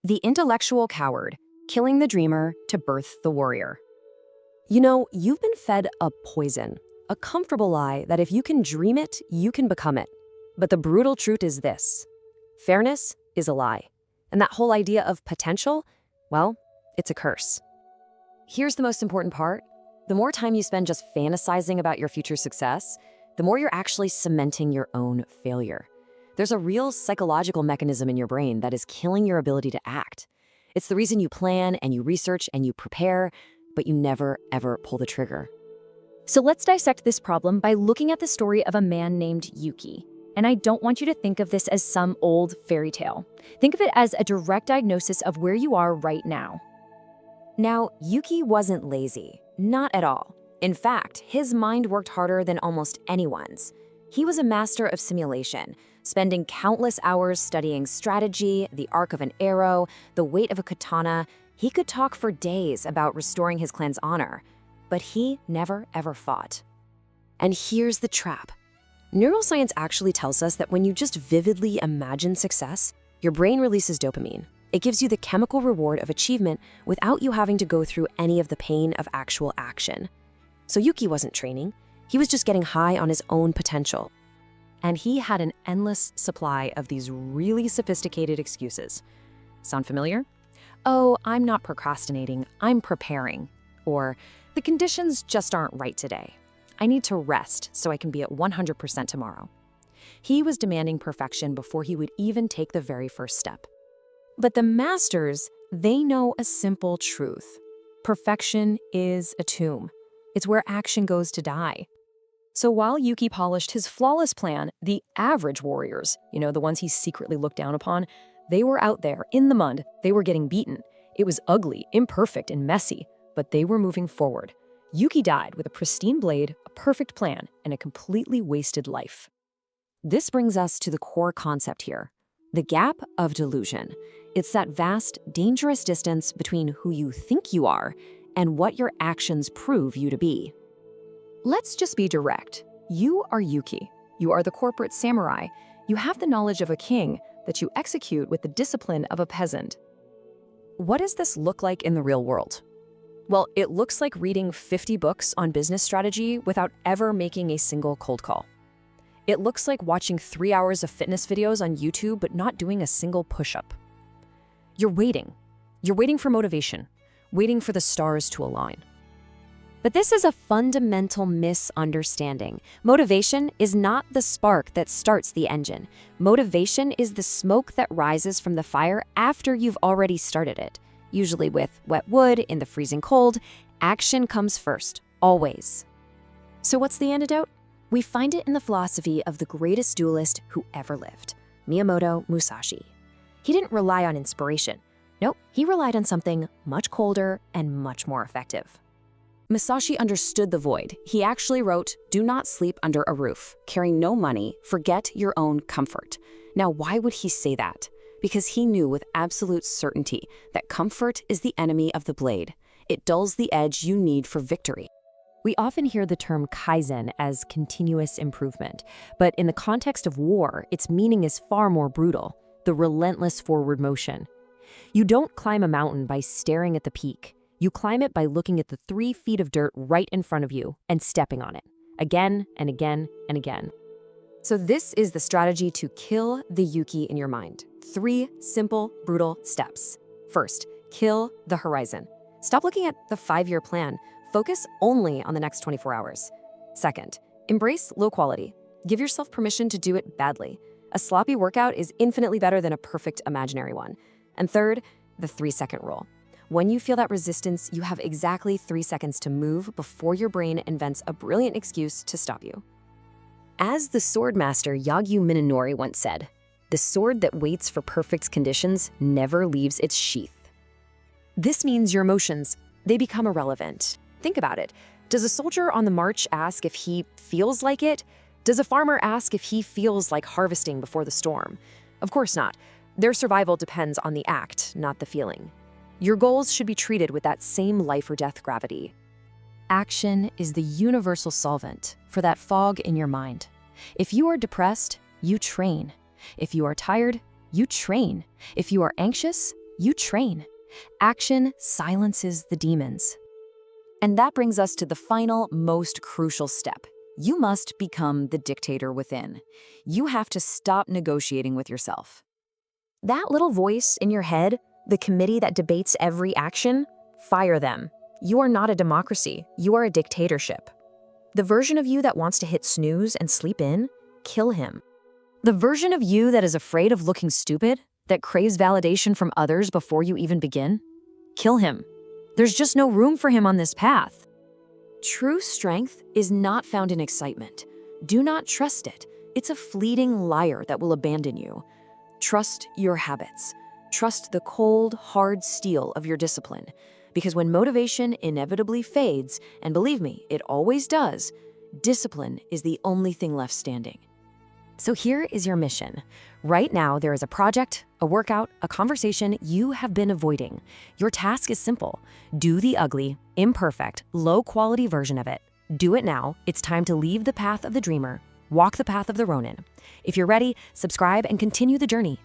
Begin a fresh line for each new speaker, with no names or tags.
The intellectual coward, killing the dreamer to birth the warrior. You've been fed a poison, a comfortable lie that if you can dream it, you can become it. But the brutal truth is this: fairness is a lie. And that whole idea of potential, well, it's a curse. Here's the most important part. The more time you spend just fantasizing about your future success, the more you're actually cementing your own failure. There's a real psychological mechanism in your brain that is killing your ability to act. It's the reason you plan and you research and you prepare, but you never, ever pull the trigger.
So let's dissect this problem by looking at the story of a man named Yuki. And I don't want you to think of this as some old fairy tale. Think of it as a direct diagnosis of where you are right now.
Now, Yuki wasn't lazy, not at all. In fact, his mind worked harder than almost anyone's. He was a master of simulation, spending countless hours studying strategy, the arc of an arrow, the weight of a katana. He could talk for days about restoring his clan's honor, but he never ever fought. And here's the trap. Neuroscience actually tells us that when you just vividly imagine success, your brain releases dopamine. It gives you the chemical reward of achievement without you having to go through any of the pain of actual action. So Yuki wasn't training. He was just getting high on his own potential. And he had an endless supply of these really sophisticated excuses. Sound familiar? Oh, I'm not procrastinating, I'm preparing. Or, the conditions just aren't right today. I need to rest so I can be at 100% tomorrow. He was demanding perfection before he would even take the very first step. But the masters, they know a simple truth. Perfection is a tomb. It's where action goes to die. So while Yuki polished his flawless plan, the average warriors, the ones he secretly looked down upon, they were out there in the mud. They were getting beaten. It was ugly, imperfect, and messy, but they were moving forward. Yuki died with a pristine blade, a perfect plan, and a completely wasted life. This brings us to the core concept here, the Gap of Delusion. It's that vast, dangerous distance between who you think you are and what your actions prove you to be. Let's just be direct. You are Yuki. You are the corporate samurai. You have the knowledge of a king that you execute with the discipline of a peasant. What does this look like in the real world? Well, it looks like reading 50 books on business strategy without ever making a single cold call. It looks like watching 3 hours of fitness videos on YouTube but not doing a single push-up. You're waiting. You're waiting for motivation, waiting for the stars to align. But this is a fundamental misunderstanding. Motivation is not the spark that starts the engine. Motivation is the smoke that rises from the fire after you've already started it. Usually with wet wood in the freezing cold, action comes first, always. So what's the antidote? We find it in the philosophy of the greatest duelist who ever lived, Miyamoto Musashi. He didn't rely on inspiration. Nope, he relied on something much colder and much more effective. Musashi understood the void. He actually wrote, "Do not sleep under a roof, carry no money, forget your own comfort." Now, why would he say that? Because he knew with absolute certainty that comfort is the enemy of the blade. It dulls the edge you need for victory. We often hear the term kaizen as continuous improvement, but in the context of war, its meaning is far more brutal, the relentless forward motion. You don't climb a mountain by staring at the peak. You climb it by looking at the 3 feet of dirt right in front of you and stepping on it, again and again and again. So this is the strategy to kill the Yuki in your mind. 3 simple, brutal steps. First, kill the horizon. Stop looking at the 5-year plan. Focus only on the next 24 hours. Second, embrace low quality. Give yourself permission to do it badly. A sloppy workout is infinitely better than a perfect imaginary one. And third, the 3-second rule. When you feel that resistance, you have exactly 3 seconds to move before your brain invents a brilliant excuse to stop you. As the sword master Yagyu Minonori once said, "The sword that waits for perfect conditions never leaves its sheath." This means your emotions, they become irrelevant. Think about it. Does a soldier on the march ask if he feels like it? Does a farmer ask if he feels like harvesting before the storm? Of course not. Their survival depends on the act, not the feeling. Your goals should be treated with that same life or death gravity. Action is the universal solvent for that fog in your mind. If you are depressed, you train. If you are tired, you train. If you are anxious,
You train. Action silences the demons.
And that brings us to the final, most crucial step. You must become the dictator within. You have to stop negotiating with yourself.
That little voice in your head, the committee that debates every action, fire them. You are not a democracy. You are a dictatorship. The version of you that wants to hit snooze and sleep in, kill him. The version of you that is afraid of looking stupid, that craves validation from others before you even begin, kill him. There's just no room for him on this path.
True strength is not found in excitement. Do not trust it. It's a fleeting liar that will abandon you. Trust your habits. Trust the cold, hard steel of your discipline. Because when motivation inevitably fades, and believe me, it always does, discipline is the only thing left standing.
So here is your mission. Right now, there is a project, a workout, a conversation you have been avoiding. Your task is simple. Do the ugly, imperfect, low-quality version of it. Do it now. It's time to leave the path of the dreamer, walk the path of the Ronin. If you're ready, subscribe and continue the journey.